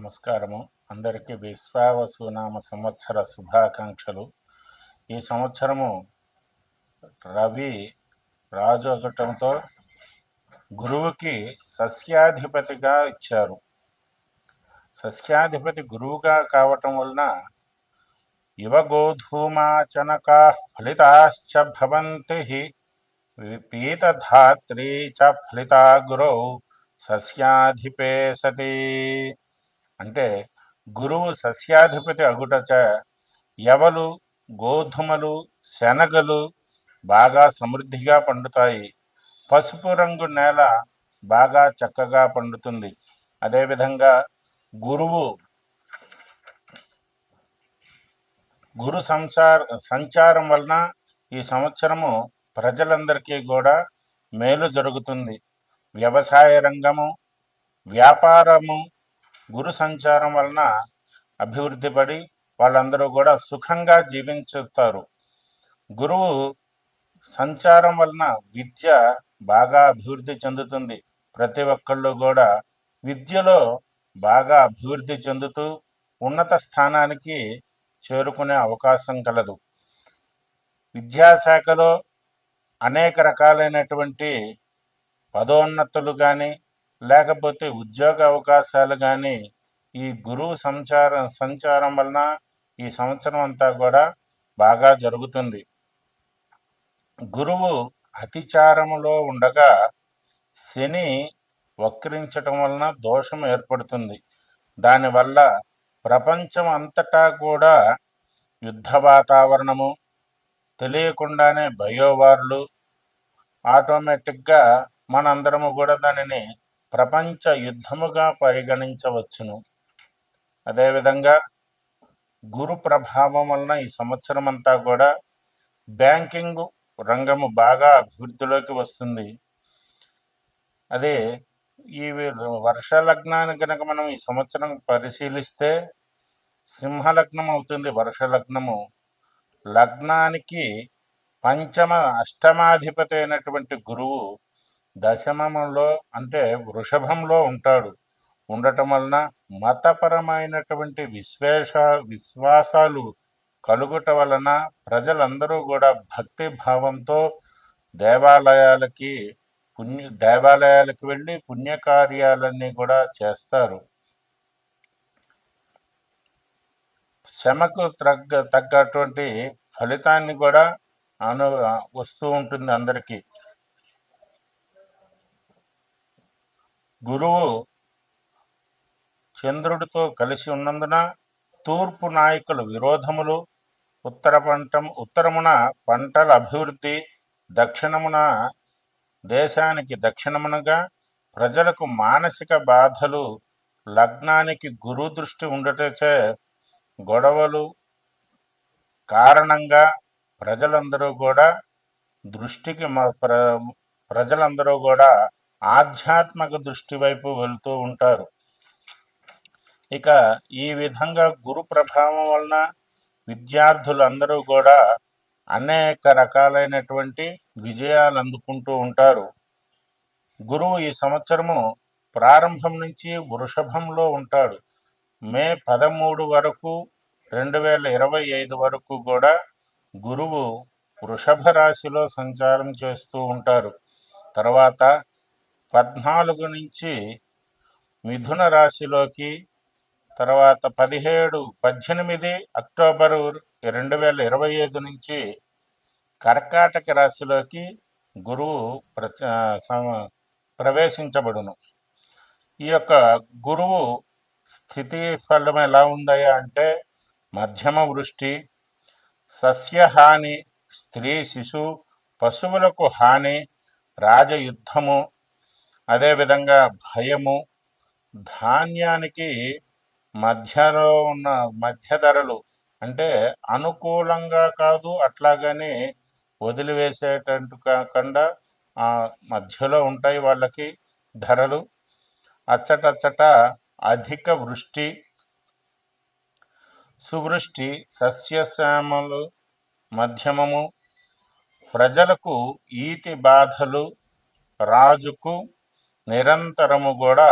నమస్కారము. అందరికీ విశ్వావసునామ సంవత్సర శుభాకాంక్షలు. ఈ సంవత్సరము రవి రాజు అగటంతో గురువుకి సస్యాధిపతిగా ఇచ్చారు. సస్యాధిపతి గురువుగా కావటం వలన యువగోధూమాచనకా ఫలితాశ్చ భవంతి పీతధాత్రీ చ ఫలితా గురౌ సస్యాధిపే సతి. అంటే గురువు సస్యాధిపతి అగుటచ యవలు, గోధుమలు, శనగలు బాగా సమృద్ధిగా పండుతాయి. పసుపు రంగు నేల బాగా చక్కగా పండుతుంది. అదేవిధంగా గురు సంచారం వలన ఈ సంవత్సరము ప్రజలందరికీ కూడా మేలు జరుగుతుంది. వ్యవసాయ రంగము, వ్యాపారము గురు సంచారం వలన అభివృద్ధి పడి వాళ్ళందరూ కూడా సుఖంగా జీవించుతారు. గురువు సంచారం వలన విద్య బాగా అభివృద్ధి చెందుతుంది. ప్రతి ఒక్కళ్ళు కూడా విద్యలో బాగా అభివృద్ధి చెందుతూ ఉన్నత స్థానానికి చేరుకునే అవకాశం కలదు. విద్యాశాఖలో అనేక రకాలైనటువంటి పదోన్నతులు కానీ లేకపోతే ఉద్యోగ అవకాశాలు కానీ ఈ గురువు సంచారం వలన ఈ సంవత్సరం అంతా కూడా బాగా జరుగుతుంది. గురువు అతిచారములో ఉండగా శని వక్రించటం వలన దోషం ఏర్పడుతుంది. దానివల్ల ప్రపంచం అంతటా కూడా యుద్ధ వాతావరణము, తెలియకుండానే బయోవార్లు, ఆటోమేటిక్గా మనందరము కూడా దానిని ప్రపంచ యుద్ధముగా పరిగణించవచ్చును. అదేవిధంగా గురు ప్రభావం వలన ఈ సంవత్సరం అంతా కూడా బ్యాంకింగ్ రంగము బాగా అభివృద్ధిలోకి వస్తుంది. అదే ఈ వర్షలగ్నాన్ని కనుక మనం ఈ సంవత్సరం పరిశీలిస్తే సింహలగ్నం అవుతుంది. వర్షలగ్నము లగ్నానికి పంచమ అష్టమాధిపతి అయినటువంటి గురువు దశమంలో అంటే వృషభంలో ఉండటం వలన మతపరమైనటువంటి విశ్వాసాలు కలుగుట వలన ప్రజలందరూ కూడా భక్తి భావంతో దేవాలయాలకి వెళ్ళి పుణ్యకార్యాలన్నీ కూడా చేస్తారు. శ్రమకు తగ్గటువంటి ఫలితాన్ని కూడా వస్తూ ఉంటుంది అందరికీ. గురువు చంద్రుడితో కలిసి ఉన్నందున తూర్పు నాయకుల విరోధములు, ఉత్తరమున పంటల అభివృద్ధి, దేశానికి దక్షిణమునగా ప్రజలకు మానసిక బాధలు, లగ్నానికి గురు దృష్టి ఉండటచే గొడవలు కారణంగా ప్రజలందరూ కూడా ఆధ్యాత్మిక దృష్టి వైపు వెళ్తూ ఉంటారు. ఇక ఈ విధంగా గురు ప్రభావం వలన విద్యార్థులందరూ కూడా అనేక రకాలైనటువంటి విజయాలు అందుకుంటూ ఉంటారు. గురువు ఈ సంవత్సరము ప్రారంభం నుంచి వృషభంలో ఉంటాడు. మే 13 వరకు 2025 వరకు కూడా గురువు వృషభ రాశిలో సంచారం చేస్తూ ఉంటారు. తర్వాత 14 నుంచి మిథున రాశిలోకి, తర్వాత 18 అక్టోబరు 2025 నుంచి కర్కాటక రాశిలోకి గురువు ప్రవేశించబడును. ఈ యొక్క గురువు స్థితి ఫలం ఎలా ఉందయ్యా అంటే మధ్యమ వృష్టి, సస్యహాని, స్త్రీ శిశు పశువులకు హాని, రాజయుద్ధము, అదేవిధంగా భయము, ధాన్యానికి మధ్యలో ఉన్న మధ్య ధరలు అంటే అనుకూలంగా కాదు అట్లాగని వదిలివేసేటట్టు కాకుండా మధ్యలో ఉంటాయి వాళ్ళకి ధరలు. అచ్చటచ్చట అధిక వృష్టి, సువృష్టి, సస్యశ్యామలు మధ్యమము, ప్రజలకు ఈతి బాధలు, రాజుకు నిరంతరము కూడా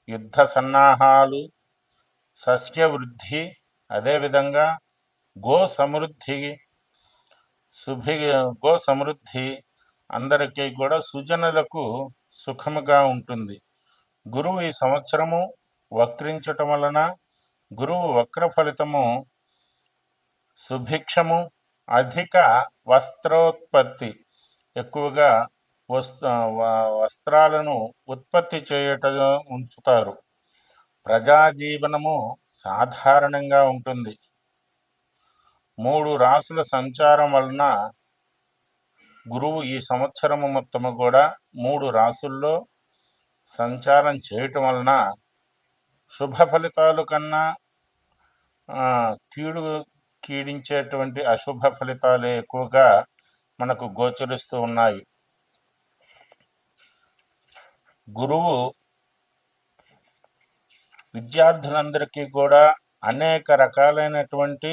యుద్ధ సన్నాహాలు, సస్యవృద్ధి, అదేవిధంగా గో సమృద్ధి, శుభి గో సమృద్ధి అందరికీ కూడా సుజనులకు సుఖముగా ఉంటుంది. గురువు ఈ సంవత్సరము వక్రించటం వలన గురువు వక్ర ఫలితము సుభిక్షము, అధిక వస్త్రోత్పత్తి, ఎక్కువగా వస్త్రాలను ఉత్పత్తి చేయటం ఉంచుతారు. ప్రజాజీవనము సాధారణంగా ఉంటుంది. 3 రాసుల సంచారం వలన గురువు ఈ సంవత్సరము మొత్తము కూడా 3 రాసుల్లో సంచారం చేయటం వలన శుభ ఫలితాలు కన్నా కీడించేటువంటి అశుభ ఫలితాలే ఎక్కువగా మనకు గోచరిస్తూ ఉన్నాయి. గురువు విద్యార్థులందరికీ కూడా అనేక రకాలైనటువంటి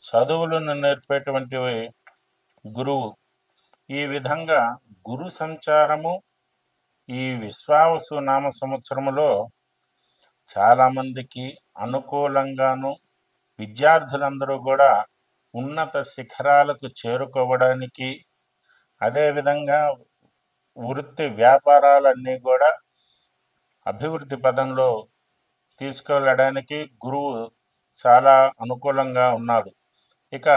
చదువులను నేర్పేటువంటి గురువు. ఈ విధంగా గురు సంచారము ఈ విశ్వావసు నామ సంవత్సరములో చాలామందికి అనుకూలంగాను, విద్యార్థులందరూ కూడా ఉన్నత శిఖరాలకు చేరుకోవడానికి, అదేవిధంగా వృత్తి వ్యాపారాలన్నీ కూడా అభివృద్ధి పదంలో తీసుకెళ్ళడానికి గురువు చాలా అనుకూలంగా ఉన్నాడు. ఇక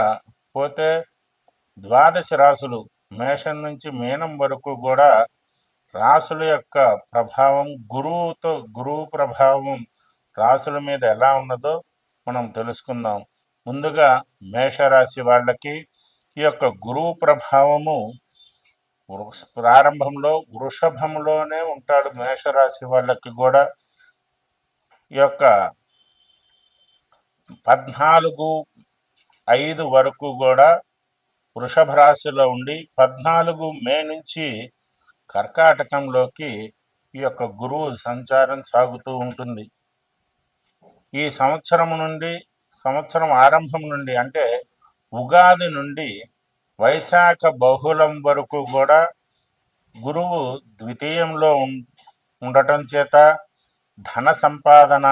పోతే 12 రాసులు మేషం నుంచి మీనం వరకు కూడా రాసుల యొక్క ప్రభావం గురువు ప్రభావం రాసుల మీద ఎలా ఉన్నదో మనం తెలుసుకుందాం. ముందుగా మేషరాశి వాళ్ళకి ఈ యొక్క గురువు ప్రభావము ప్రారంభంలో వృషభంలోనే ఉంటాడు. మేషరాశి వాళ్ళకి కూడా ఈ యొక్క 14/5 వరకు కూడా వృషభ రాశిలో ఉండి 14 మే నుంచి కర్కాటకంలోకి ఈ యొక్క గురువు సంచారం సాగుతూ ఉంటుంది. ఈ సంవత్సరం ఆరంభం నుండి అంటే ఉగాది నుండి వైశాఖ బహుళం వరకు కూడా గురువు ద్వితీయంలో ఉండటం చేత ధన సంపాదన,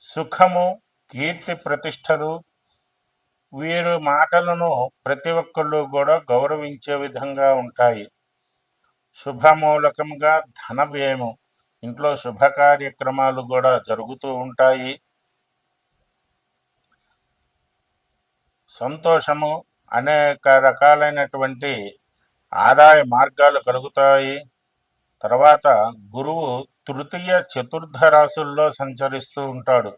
సుఖము, కీర్తి ప్రతిష్టలు, వీరి మాటలను ప్రతి ఒక్కళ్ళు కూడా గౌరవించే విధంగా ఉంటాయి. శుభమూలకంగా ధన వ్యయము, ఇంట్లో శుభ కార్యక్రమాలు కూడా జరుగుతూ ఉంటాయి. సంతోషము, అనేక రకాలైనటువంటి ఆదాయ మార్గాలు కలుగుతాయి. తర్వాత గురువు తృతీయ చతుర్థ రాశుల్లో సంచరిస్తూ ఉంటాడు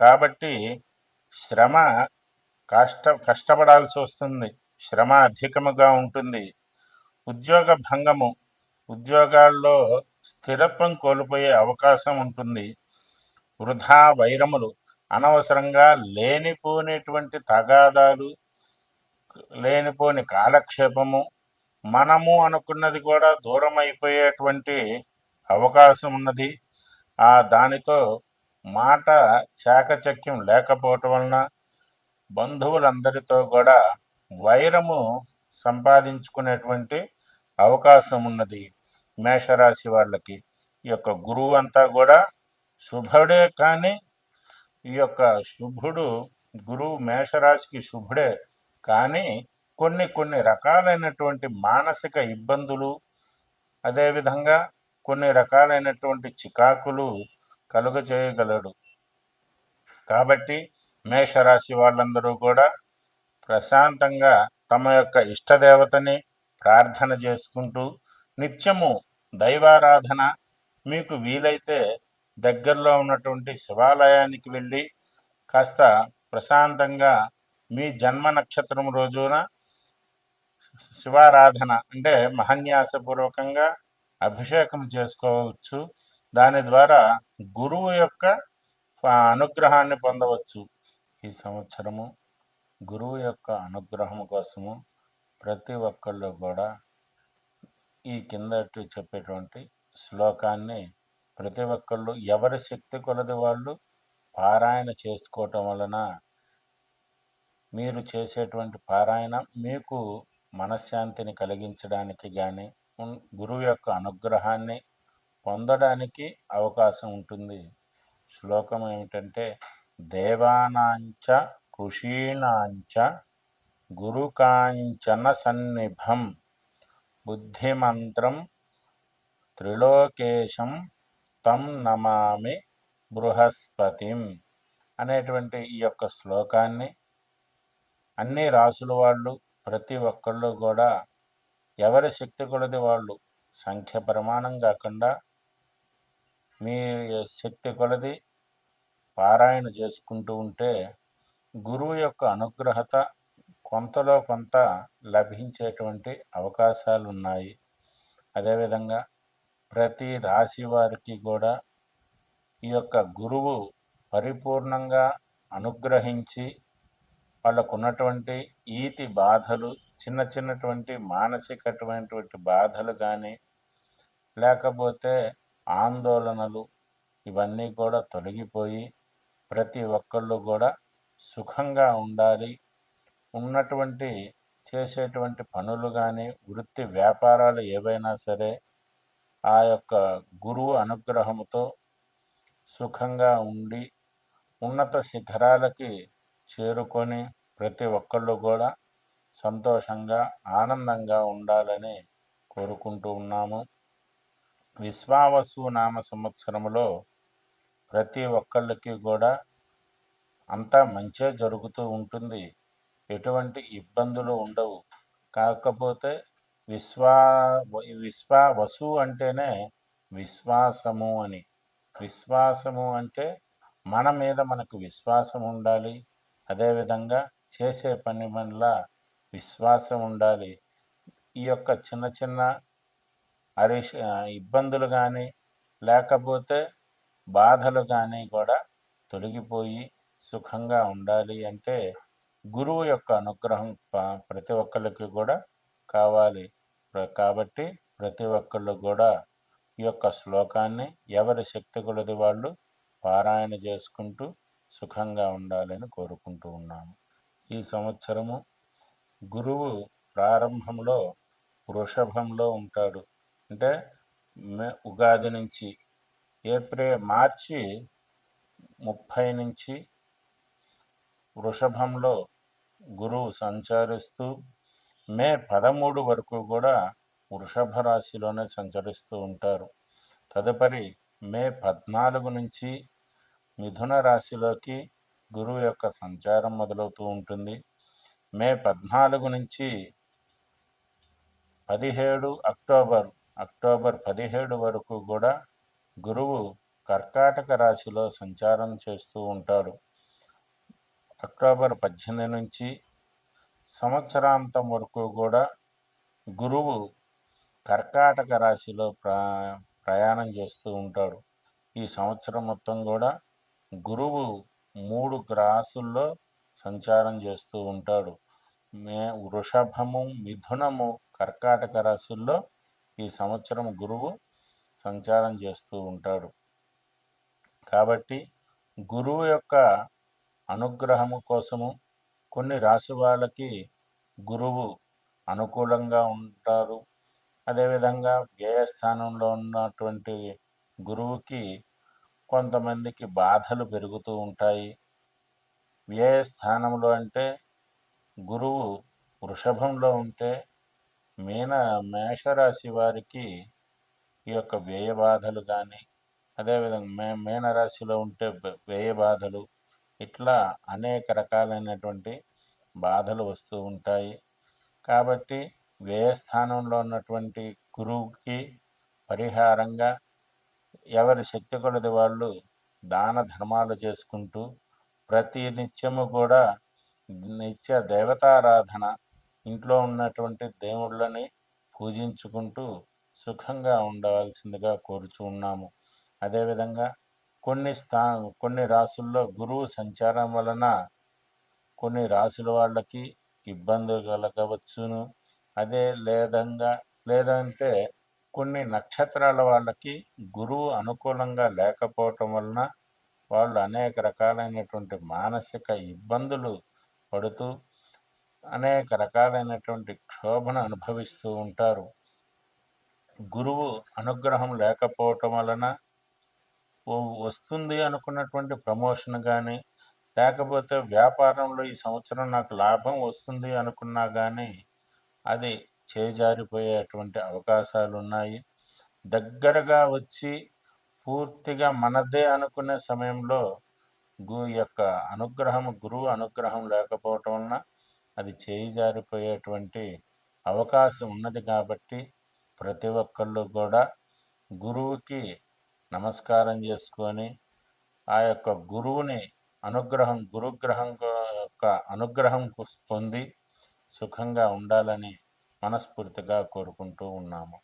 కాబట్టి కష్టపడాల్సి వస్తుంది, శ్రమ అధికముగా ఉంటుంది. ఉద్యోగ భంగము, ఉద్యోగాల్లో స్థిరత్వం కోల్పోయే అవకాశం ఉంటుంది. వృధా వైరములు, అనవసరంగా లేనిపోయినటువంటి తగాదాలు, లేనిపోని కాలక్షేపము, మనము అనుకున్నది కూడా దూరం అయిపోయేటువంటి అవకాశం ఉన్నది. దానితో మాట చాకచక్యం లేకపోవటం వలన బంధువులందరితో కూడా వైరము సంపాదించుకునేటువంటి అవకాశం ఉన్నది. మేషరాశి వాళ్ళకి ఈ యొక్క గురువు అంతా కూడా శుభుడే, కానీ ఈ యొక్క గురువు మేషరాశికి శుభుడే, కానీ కొన్ని రకాలైనటువంటి మానసిక ఇబ్బందులు, అదేవిధంగా కొన్ని రకాలైనటువంటి చికాకులు కలుగజేయగలడు. కాబట్టి మేషరాశి వాళ్ళందరూ కూడా ప్రశాంతంగా తమ యొక్క ఇష్టదేవతని ప్రార్థన చేసుకుంటూ నిత్యము దైవారాధన, మీకు వీలైతే దగ్గరలో ఉన్నటువంటి శివాలయానికి వెళ్ళి కాస్త ప్రశాంతంగా మీ జన్మ నక్షత్రం రోజున శివారాధన అంటే మహన్యాసపూర్వకంగా అభిషేకం చేసుకోవచ్చు. దాని ద్వారా గురువు యొక్క అనుగ్రహాన్ని పొందవచ్చు. ఈ సంవత్సరము గురువు యొక్క అనుగ్రహం కోసము ప్రతి ఒక్కళ్ళు కూడా ఈ కిందటి చెప్పేటువంటి శ్లోకాన్ని ప్రతి ఒక్కళ్ళు ఎవరి శక్తి కొలది వాళ్ళు పారాయణ చేసుకోవటం వలన మీరు చేసేటువంటి పారాయణ మీకు మనశ్శాంతిని కలిగించడానికి కానీ గురువు యొక్క అనుగ్రహాన్ని పొందడానికి అవకాశం ఉంటుంది. శ్లోకం ఏమిటంటే, దేవానాంచ ఋషీణాంచ గురుకాంచన సన్నిభం బుద్ధిమంత్రం త్రిలోకేశం తం నమామి బృహస్పతిం అనేటువంటి ఈ యొక్క శ్లోకాన్ని అన్ని రాసుల వాళ్ళు ప్రతి ఒక్కళ్ళు కూడా ఎవరి శక్తి కొలది వాళ్ళు సంఖ్య ప్రమాణం కాకుండా మీ శక్తి కొలది పారాయణ చేసుకుంటూ ఉంటే గురువు యొక్క అనుగ్రహత కొంతలో కొంత లభించేటువంటి అవకాశాలు ఉన్నాయి. అదేవిధంగా ప్రతి రాశి వారికి కూడా ఈ యొక్క గురువు పరిపూర్ణంగా అనుగ్రహించి వాళ్ళకున్నటువంటి ఈతి బాధలు, చిన్న చిన్నటువంటి మానసికటువంటి బాధలు కానీ, లేకపోతే ఆందోళనలు, ఇవన్నీ కూడా తొలగిపోయి ప్రతి ఒక్కళ్ళు కూడా సుఖంగా ఉండాలి. ఉన్నటువంటి చేసేటువంటి పనులు కానీ, వృత్తి వ్యాపారాలు ఏవైనా సరే ఆ యొక్క గురువు అనుగ్రహంతో సుఖంగా ఉండి ఉన్నత శిఖరాలకి చేరుకొని ప్రతి ఒక్కళ్ళు కూడా సంతోషంగా ఆనందంగా ఉండాలని కోరుకుంటూ ఉన్నాము. విశ్వావసు నామ సంవత్సరంలో ప్రతి ఒక్కళ్ళకి కూడా అంతా మంచే జరుగుతూ ఉంటుంది, ఎటువంటి ఇబ్బందులు ఉండవు. కాకపోతే విశ్వావసు అంటేనే విశ్వాసము అని. విశ్వాసము అంటే మన మీద మనకు విశ్వాసం ఉండాలి. అదేవిధంగా చేసే పని వల్ల విశ్వాసం ఉండాలి. ఈ యొక్క చిన్న చిన్న ఇబ్బందులు కానీ, లేకపోతే బాధలు కానీ కూడా తొలగిపోయి సుఖంగా ఉండాలి అంటే గురువు యొక్క అనుగ్రహం ప్రతి ఒక్కరికి కూడా కావాలి. కాబట్టి ప్రతి ఒక్కళ్ళు కూడా ఈ యొక్క శ్లోకాన్ని ఎవరి శక్తి కొలది వాళ్ళు పారాయణ చేసుకుంటూ సుఖంగా ఉండాలని కోరుకుంటూ ఉన్నాము. ఈ సంవత్సరము గురువు ప్రారంభంలో వృషభంలో ఉంటాడు. అంటే ఉగాది నుంచి మార్చి 30 నుంచి వృషభంలో గురువు సంచరిస్తూ మే 13 వరకు కూడా వృషభ రాశిలోనే సంచరిస్తూ ఉంటారు. తదుపరి మే 14 నుంచి మిథున రాశిలోకి గురువు యొక్క సంచారం మొదలవుతూ ఉంటుంది. మే 14 నుంచి 17 అక్టోబర్ 17 వరకు కూడా గురువు కర్కాటక రాశిలో సంచారం చేస్తూ ఉంటాడు. అక్టోబర్ 18 నుంచి సంవత్సరాంతం వరకు కూడా గురువు కర్కాటక రాశిలో ప్రయాణం చేస్తూ ఉంటాడు. ఈ సంవత్సరం మొత్తం కూడా గురువు 3 రాశుల్లో సంచారం చేస్తూ ఉంటాడు. వృషభము, మిథునము, కర్కాటక రాశుల్లో ఈ సంవత్సరం గురువు సంచారం చేస్తూ ఉంటాడు. కాబట్టి గురువు యొక్క అనుగ్రహము కోసము కొన్ని రాశి వాళ్ళకి గురువు అనుకూలంగా ఉంటారు. అదేవిధంగా వ్యయస్థానంలో ఉన్నటువంటి గురువుకి కొంతమందికి బాధలు పెరుగుతూ ఉంటాయి. వ్యయస్థానంలో అంటే గురువు వృషభంలో ఉంటే మేషరాశి వారికి ఈ యొక్క వ్యయ బాధలు కానీ, అదేవిధంగా మీనరాశిలో ఉంటే వ్యయ బాధలు, ఇట్లా అనేక రకాలైనటువంటి బాధలు వస్తూ ఉంటాయి. కాబట్టి వ్యయస్థానంలో ఉన్నటువంటి గురువుకి పరిహారంగా ఎవరి శక్తి కొలది వాళ్ళు దాన ధర్మాలు చేసుకుంటూ ప్రతి నిత్యము కూడా నిత్య దేవతారాధన, ఇంట్లో ఉన్నటువంటి దేవుళ్ళని పూజించుకుంటూ సుఖంగా ఉండవలసిందిగా కోరుచు ఉన్నాము. అదేవిధంగా కొన్ని రాసుల్లో గురువు సంచారం వలన కొన్ని రాసుల వాళ్ళకి ఇబ్బందులు కలగవచ్చును. లేదంటే కొన్ని నక్షత్రాల వాళ్ళకి గురువు అనుకూలంగా లేకపోవటం వలన వాళ్ళు అనేక రకాలైనటువంటి మానసిక ఇబ్బందులు పడుతూ అనేక రకాలైనటువంటి క్షోభను అనుభవిస్తూ ఉంటారు. గురువు అనుగ్రహం లేకపోవటం వలన ఓ వస్తుంది అనుకున్నటువంటి ప్రమోషన్ కానీ, లేకపోతే వ్యాపారంలో ఈ సంవత్సరం నాకు లాభం వస్తుంది అనుకున్నా కానీ, అది చేజారిపోయేటువంటి అవకాశాలున్నాయి. దగ్గరగా వచ్చి పూర్తిగా మనదే అనుకునే సమయంలో యొక్క గురువు అనుగ్రహం లేకపోవటం వలన అది చేయి జారిపోయేటువంటి అవకాశం ఉన్నది. కాబట్టి ప్రతి ఒక్కళ్ళు కూడా గురువుకి నమస్కారం చేసుకొని ఆ యొక్క గురువుని గురుగ్రహం యొక్క అనుగ్రహం పొంది సుఖంగా ఉండాలని మనస్ఫూర్తిగా కోరుకుంటూ ఉన్నాము.